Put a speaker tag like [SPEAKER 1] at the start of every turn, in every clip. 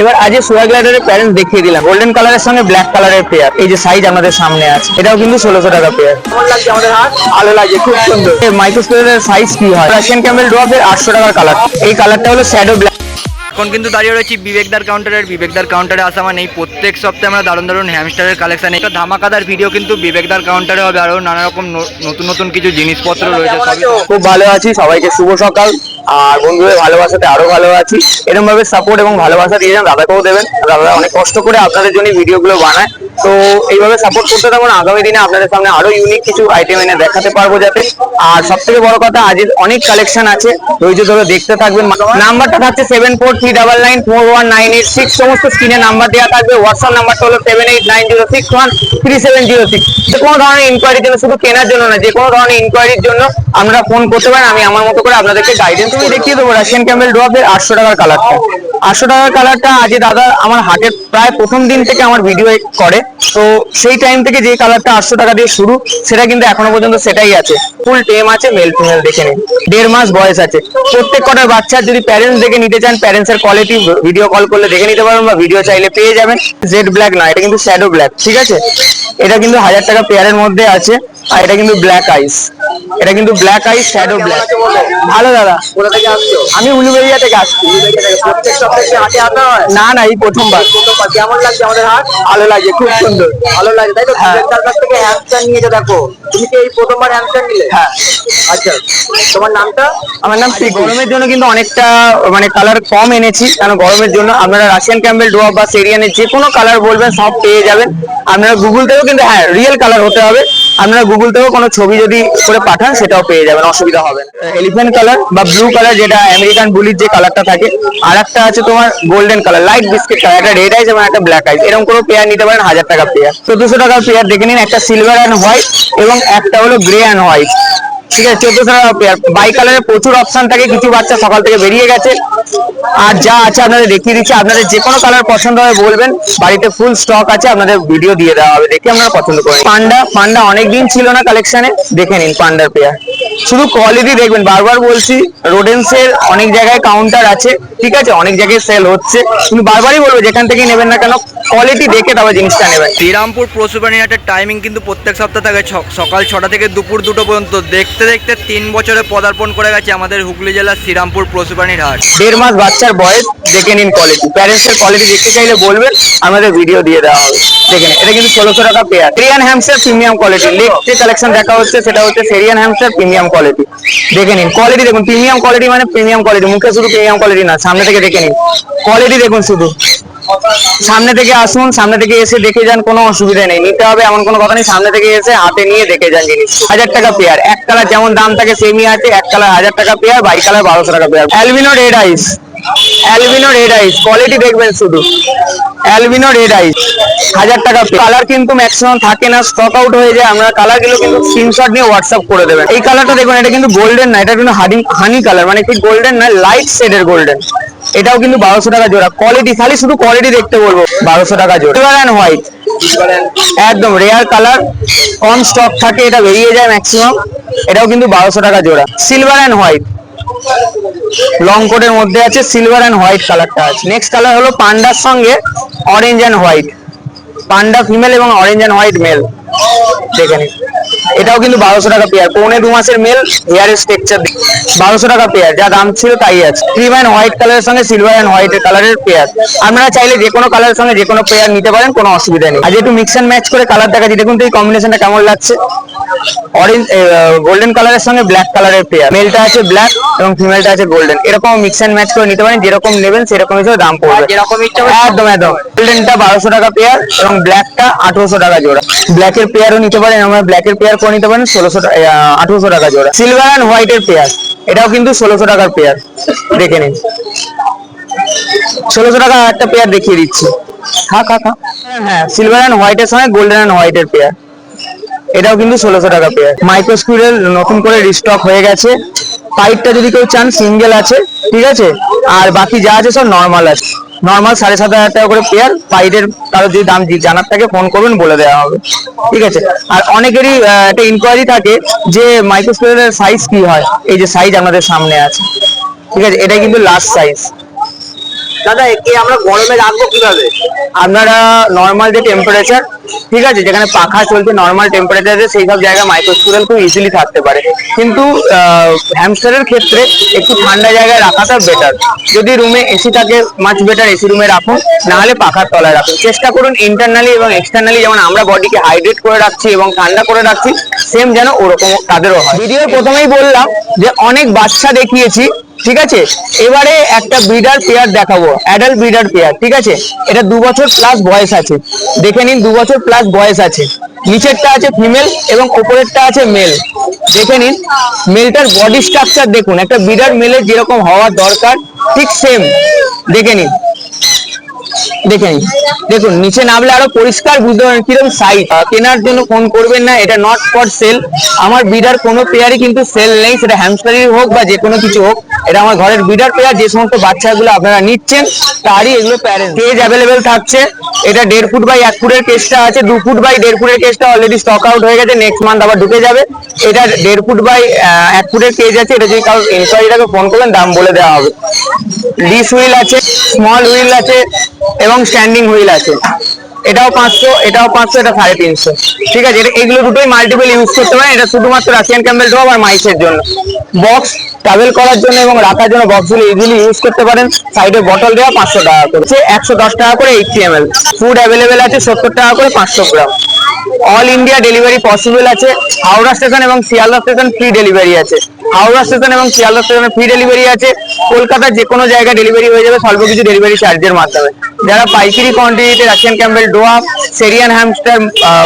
[SPEAKER 1] এবার আজ সোয়া গ্লাইডারের প্যারেন্টস দেখিয়ে দিলাম, গোল্ডেন কালারের সঙ্গে ব্ল্যাক কালারের পেয়ার। এই যে সাইজ আমাদের সামনে আছে, এটাও কিন্তু 1600 টাকা পেয়ার। কেমন লাগছে আমাদের হাত? ভালো লাগছে, খুব সুন্দর। মাইক্রোস্কোপের সাইজ কি হয়, রাশিয়ান ক্যামেল ড্রপের 800 টাকার কালার। এই কালারটা হলো শ্যাডো ব্ল্যাক।
[SPEAKER 2] এখন কিন্তু দাঁড়িয়ে রয়েছি বিবেকদার কাউন্টারে আসা মানে এই প্রত্যেক সপ্তাহে আমরা দারুণ দারুণ হ্যামস্টারের কালেকশন, একটা ধামাকাদার ভিডিও কিন্তু বিবেকদার কাউন্টারে হবে। আরও নানা রকম নতুন নতুন কিছু জিনিসপত্র রয়েছে।
[SPEAKER 1] খুব ভালো আছি, সবাইকে শুভ সকাল। আর বন্ধুদের ভালোবাসাতে আরো ভালো আছি। এরকম ভাবে সাপোর্ট এবং ভালোবাসা দিয়ে যান, দাদাকেও দেবেন। দাদা অনেক কষ্ট করে আপনাদের জন্য ভিডিওগুলো বানায়, তো এইভাবে সাপোর্ট করতে থাকুন। আগামী দিনে আপনাদের সামনে আরো ইউনিক কিছু আইটেম এনে দেখাতে পারবো যাতে। আর সব থেকে বড় কথা, আজ অনেক কালেকশন আছে, ধৈর্য ধরে দেখতে থাকবেন। নাম্বারটা থাকছে 7439941986। সমস্ত স্ক্রিনে নাম্বার দেওয়া থাকবে। হোয়াটসঅ্যাপ নাম্বারটা হলো 7890613706। যে কোনো ধরনের ইনকোয়ারির জন্য, শুধু কেনার জন্য না, যে কোনো ধরনের ইনকোয়ারির জন্য আপনারা ফোন করতে পারেন। আমি আমার মতো করে আপনাদেরকে গাইডেন্স দেখিয়ে দেবো। রাশিয়ান ক্যামেল ড্রপের 800 টাকার কালারটা। 800 টাকার কালারটা আজ দাদা আমার হাটের প্রায় প্রথম দিন থেকে আমার ভিডিও করে, তো সেই টাইম থেকে যে কালারটা 800 টাকা দিয়ে শুরু, সেটা কিন্তু এখনো পর্যন্ত সেটাই আছে। ফুল টেম আছে, মেল ফিমেল দেখে নিন। 1.5 মাস বয়স আছে। প্রত্যেক কটার বাচ্চার যদি প্যারেন্টস দেখে নিতে চান, প্যারেন্টসের কোয়ালিটি ভিডিও কল করলে দেখে নিতে পারবেন, বা ভিডিও চাইলে পেয়ে যাবেন। জেড ব্ল্যাক না, এটা কিন্তু শ্যাডো ব্ল্যাক, ঠিক আছে। এটা কিন্তু 1000 টাকা পেয়ারের মধ্যে আছে। আর এটা কিন্তু ব্ল্যাক আইস, এটা কিন্তু ব্ল্যাক আইস শ্যাডো ব্ল্যাক। ভালো দাদা, কোথা থেকে আসছো? আমি উলুবেড়িয়া থেকে আসছি। প্রত্যেক সপ্তাহে হাটে আসা হয়? না না, এই প্রথমবার। কেমন লাগছে আমাদের হাট? ভালো লাগে, খুব সুন্দর। ভালো লাগে, তাই তো? তার কাছ থেকে হ্যামস্টার নিয়েছে, দেখো। তুমি কি এই প্রথমবার হ্যামস্টার নিলে? হ্যাঁ। আচ্ছা, তোমার নামটা? আমার নাম পিকু। গরমের জন্য কিন্তু অনেকটা মানে কালার কম এনেছি, কারণ গরমের জন্য আপনারা রাশিয়ান ক্যাম্বেল ডোয়াব বা সেরিয়ানের যে কোনো কালার বলবেন সব পেয়ে যাবেন। আপনারা গুগল থেকেও, কিন্তু হ্যাঁ রিয়েল কালার হতে হবে। আপনারা গুগল থেকেও কোনো ছবি যদি করে পাঠান, সেটাও পেয়ে যাবেন, অসুবিধা হবে না। এলিফ্যান্ট কালার বা ব্লু কালার, যেটা আমেরিকান বুলির যে কালারটা থাকে। আর একটা আছে তোমার golden colour, light biscuit colour, একটা রেড আইস এবং একটা ব্ল্যাক আইস। এরকম কোনো পেয়ার নিতে পারেন 1000 টাকা পেয়ার। 1400 টাকার পেয়ার দেখে নিন। একটা সিলভার অ্যান্ড হোয়াইট এবং একটা হলো গ্রে অ্যান্ড হোয়াইট, ঠিক আছে। 1400 টাকা পেয়ার। বাই কালারের প্রচুর অপশন থাকে, কিছু বাচ্চা সকাল থেকে বেরিয়ে গেছে। আর যা আছে আপনাদের দেখিয়ে দিচ্ছি। আপনাদের যে কোনো কালার পছন্দ হবে বলবেন, বাড়িতে ফুল স্টক আছে, আপনাদের ভিডিও দিয়ে দেওয়া হবে, দেখে আপনারা পছন্দ করেন। পান্ডা অনেকদিন ছিল না কালেকশনে, দেখে নিন পান্ডার পেয়ার। শুধু কোয়ালিটি দেখবেন, বারবার বলছি, রোডেন্সের অনেক জায়গায় কাউন্টার আছে, ঠিক আছে, অনেক জায়গায় সেল হচ্ছে, কিন্তু বারবারই বলবো যেখান থেকে নেবেন না কেন, কোয়ালিটি দেখে তবে জিনিসটা নেবেন।
[SPEAKER 2] শ্রীরামপুর পশুপ্রাণী হাটের টাইমিং কিন্তু প্রত্যেক সপ্তাহ থাকে সকাল 6টা থেকে দুপুর 2টো পর্যন্ত। দেখতে দেখতে 3 বছরে পদার্পণ করে গেছে আমাদের হুগলি জেলার শ্রীরামপুর পশুপ্রাণীর হাট।
[SPEAKER 1] 1.5 মাস বাচ্চার বয়স, দেখে নিন কোয়ালিটি। প্যারেন্টসের কোয়ালিটি দেখতে চাইলে বলবেন, আমাদের ভিডিও দিয়ে দেওয়া হবে, দেখে নিন। এটা কিন্তু 1600 টাকা pair. Syrian hamster premium quality. Next যে কালেকশন দেখা হচ্ছে সেটা হচ্ছে সেরিয়ান হ্যামস্টার প্রিমিয়াম কোয়ালিটি। দেখে নিন কোয়ালিটি, দেখুন প্রিমিয়াম কোয়ালিটি মানে প্রিমিয়াম কোয়ালিটি। মুখে শুধু প্রিমিয়াম কোয়ালিটি না, সামনে থেকে দেখে নিন কোয়ালিটি দেখুন। শুধু সামনে থেকে আসুন, সামনে থেকে এসে দেখে যান, কোনো অসুবিধা নেই। নিতে হবে এমন কোনো কথা নেই, সামনে থেকে এসে হাতে নিয়ে দেখে যান জিনিস। 1000 টাকা পেয়ার। এক কালার যেমন দাম থাকে সেমই আছে, এক কালার 1000 টাকা পেয়ার, বাই কালার 1200 টাকা পেয়ার। অ্যালবিনো রেড আইস, অ্যালবিনো রেড আইস কোয়ালিটি দেখবেন শুধু। অ্যালবিনো রেড আইস 1000 টাকা। কালার কিন্তু ম্যাক্সিমাম থাকে না, স্টক আউট হয়ে যায়। আমরা কালার গুলো কিন্তু স্ক্রিনশট নিয়ে হোয়াটসঅ্যাপ করে দেবেন। এই কালারটা দেখুন, এটা কিন্তু গোল্ডেন না, এটা কিন্তু হানি কালার, মানে ঠিক গোল্ডেন না, লাইট শেডের গোল্ডেন। এটাও কিন্তু 1200 টাকা জোড়া। কোয়ালিটি খালি শুধু কোয়ালিটি দেখতে বলবো, 1200 টাকা জোড়া। সিলভার অ্যান্ড হোয়াইট, একদম রেয়ার কালার, কম স্টক থাকে, এটা বেরিয়ে যায় ম্যাক্সিমাম। এটাও কিন্তু 1200 টাকা জোড়া। সিলভার অ্যান্ড হোয়াইট লং কোটের মধ্যে আছে, সিলভার অ্যান্ড হোয়াইট কালারটা আছে। নেক্সট কালার হলো পান্ডার সঙ্গে orange and white. Panda female এবং অরেঞ্জ অ্যান্ড হোয়াইট মেল, দেখে নিন। এটাও কিন্তু 1200 টাকা পেয়ার। 1.5-2 মাসের মেল, হেয়ারের স্ট্রাকচার 1200 টাকা পেয়ার। যা দাম ছিল তাই আছে। ক্রিম অ্যান্ড হোয়াইট কালারের সঙ্গে সিলভার অ্যান্ড হোয়াইট কালারের পেয়ার। আপনারা চাইলে যে কোনো কালারের সঙ্গে যে কোনো পেয়ার নিতে পারেন, কোনো অসুবিধা নেই। আজ একটু মিক্স অ্যান্ড ম্যাচ করে কালার দেখাচ্ছি, দেখুন তো এই কম্বিনেশনটা কেমন লাগছে। অরেঞ্জ গোল্ডেন কালারের সঙ্গে ব্ল্যাক কালারের পেয়ার। মেলটা আছে ব্ল্যাক এবং ফিমেলটা আছে গোল্ডেন। এরকম মিক্স অ্যান্ড ম্যাচ করে নিতে পারেন, যেরকম নেবেন সেরকম হিসেবে দাম পড়বে, যেরকম ইচ্ছা। একদম একদম। গোল্ডেনটা 1200 টাকা পেয়ার এবং ব্ল্যাকটা 1800 টাকা জোড়া। ব্ল্যাকের পেয়ারও নিতে পারেন, আমরা ব্ল্যাকের পেয়ার করে নিতে পারেন 1800 টাকা জোড়া। সিলভার অ্যান্ড হোয়াইটের পেয়ার, এটাও কিন্তু 1600 টাকার পেয়ার, দেখে নিন। 1600 টাকা একটা পেয়ার দেখিয়ে দিচ্ছি। হ্যাঁ, সিলভার অ্যান্ড হোয়াইটের সঙ্গে গোল্ডেন অ্যান্ড হোয়াইটের পেয়ার। এটাও কিন্তু 1600 টাকা পেয়ার। মাইক্রোস্কুইরেল নতুন করে রিস্টক হয়ে গেছে। পাইপটা যদি কেউ চান সিঙ্গেল আছে, ঠিক আছে। আর বাকি যা আছে সব নর্মাল আছে। নর্মাল 7500 টাকা করে পেয়ার। পাইপের কারো যদি দাম জানার থাকে ফোন করবেন, বলে দেওয়া হবে, ঠিক আছে। আর অনেকেরই একটা ইনকোয়ারি থাকে যে মাইক্রোস্কুইরেলের সাইজ কি হয়। এই যে সাইজ আমাদের সামনে আছে, ঠিক আছে। এটা কিন্তু লাস্ট সাইজ, দাদা একে আমরা গরমে রাখবো কিভাবে? আপনারা নর্মাল যে টেম্পারেচার, ঠিক আছে, যেখানে পাখা চলছে নর্মাল টেম্পারেচারে সেই সব জায়গায় মাইক্রোস্পুরাল খুব ইজিলি থাকতে পারে, কিন্তু হ্যামস্টারের ক্ষেত্রে একটু ঠান্ডা জায়গায় রাখাটা বেটার। যদি রুমে এসি থাকে মাচ বেটার, এসি রুমে রাখুন, না হলে পাখার তলায় রাখুন। চেষ্টা করুন ইন্টারনালি এবং এক্সটার্নালি যেমন আমরা বডিকে হাইড্রেট করে রাখছি এবং ঠান্ডা করে রাখছি, সেম যেন ওরকম তাদেরও হয়। ভিডিওর প্রথমেই বললাম যে অনেক বাচ্চা দেখিয়েছি, ঠিক আছে, এবারে একটা ব্রিডার পেয়ার দেখাবো, অ্যাডাল্ট ব্রিডার পেয়ার, ঠিক আছে। এটা 2 বছর প্লাস বয়স আছে, দেখে নিন 2 বছর প্লাস বয়স আছে। নিচেরটা আছে ফিমেল এবং ওপরেরটা আছে মেল। দেখে নিন মেলটার বডি স্ট্রাকচার দেখুন, একটা ব্রিডার মেলের যেরকম হওয়ার দরকার ঠিক সেম। দেখে নিন, দেখে নিন, দেখুন নিচে নামলে আরো পরিষ্কার বুঝতে পারবেন কিরকম সাইজ। কেনার জন্য ফোন করবেন না, এটা নট ফর সেল। আমার বিডার কোনো পেয়ারই কিন্তু সেল নেই, সেটা হ্যামস্টারই হোক বা যে কোনো কিছু হোক, এটা আমার ঘরের বিডার পেয়ার। যে সমস্ত বাচ্চাগুলো আপনারা নিচ্ছেন তারই এগুলো প্যারেন্ট। কেজ অ্যাভেলেবেল থাকছে। এটা 1.5 ফুট বাই 1 ফুটের কেজটা আছে, 2 ফুট বাই 1.5 ফুটের কেজটা অলরেডি স্টক আউট হয়ে গেছে, নেক্সট মান্থ আবার ঢুকে যাবে। এটা 1.5 ফুট বাই 1 ফুটের কেজ আছে, এটা যদি কারো ইনকোয়ারিটাকে ফোন করবেন দাম বলে দেওয়া হবে। ডিস হুইল আছে, স্মল হুইল আছে এবং স্ট্যান্ডিং হুইল আছে। এটাও 500, এটাও 500, এটা 350, ঠিক আছে। এগুলো দুটোই মাল্টিপল ইউজ করতে পারেন। এটা শুধুমাত্র রাশিয়ান ক্যাম্বেল ড্রপ আর মাইসের জন্য। বক্স ট্রাভেল করার জন্য এবং রাখার জন্য বক্সগুলো ইজিলি ইউজ করতে পারেন। সাইডে বটল দেওয়া 500 টাকা করে, 110 টাকা করে 80 ml। ফুড অ্যাভেলেবেল আছে 70 টাকা করে 500 গ্রাম। অল ইন্ডিয়া ডেলিভারি পসিবল আছে। হাওড়া স্টেশন এবং শিয়ালদা স্টেশন ফ্রি ডেলিভারি আছে। হাওড়া স্টেশন এবং শিয়ালদা স্টেশনে ফ্রি ডেলিভারি আছে। কলকাতার যে কোনো জায়গায় ডেলিভারি হয়ে যাবে স্বল্প কিছু ডেলিভারি চার্জের মাধ্যমে। যারা পাইকারি কোয়ান্টিটিতে রাশিয়ান ক্যাম্বেল ডোয়াপ, সেরিয়ান হ্যামস্টার,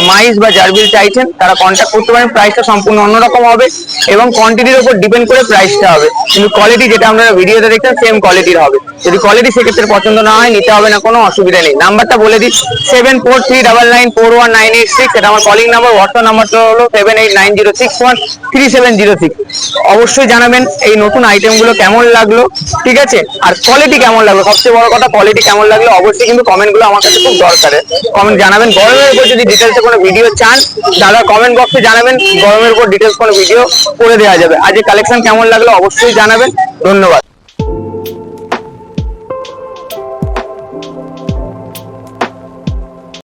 [SPEAKER 1] মাইস বা জার্বিল চাইছেন তারা কন্ট্যাক্ট করতে পারেন। প্রাইসটা সম্পূর্ণ অন্যরকম হবে এবং কোয়ান্টিটির উপর ডিপেন্ড করে প্রাইসটা হবে, কিন্তু কোয়ালিটি যেটা আপনারা ভিডিওতে দেখছেন সেম কোয়ালিটির হবে। যদি কোয়ালিটি সেক্ষেত্রে পছন্দ না হয় নিতে হবে না, কোনো অসুবিধা নেই। নাম্বারটা বলে দিই 7439941866, এটা আমার কলিং নাম্বার। হোয়াটসঅ্যাপ নাম্বারটা হলো 7890613706। অবশ্যই জানাবেন এই নতুন আইটেমগুলো কেমন লাগলো, ঠিক আছে, আর কোয়ালিটি কেমন লাগলো। সবচেয়ে বড় কথা কোয়ালিটি কেমন লাগলো অবশ্যই কিন্তু কমেন্টগুলো আমার কাছে খুব দরকার। কমেন্ট জানাবেন। গরমের উপর যদি ডিটেলসে কোনো ভিডিও চান দাদা কমেন্ট বক্সে জানাবেন, গরমের উপর ডিটেলস কোনো ভিডিও করে দেওয়া যাবে। আজকে কালেকশন কেমন লাগলো অবশ্যই জানাবেন। ধন্যবাদ।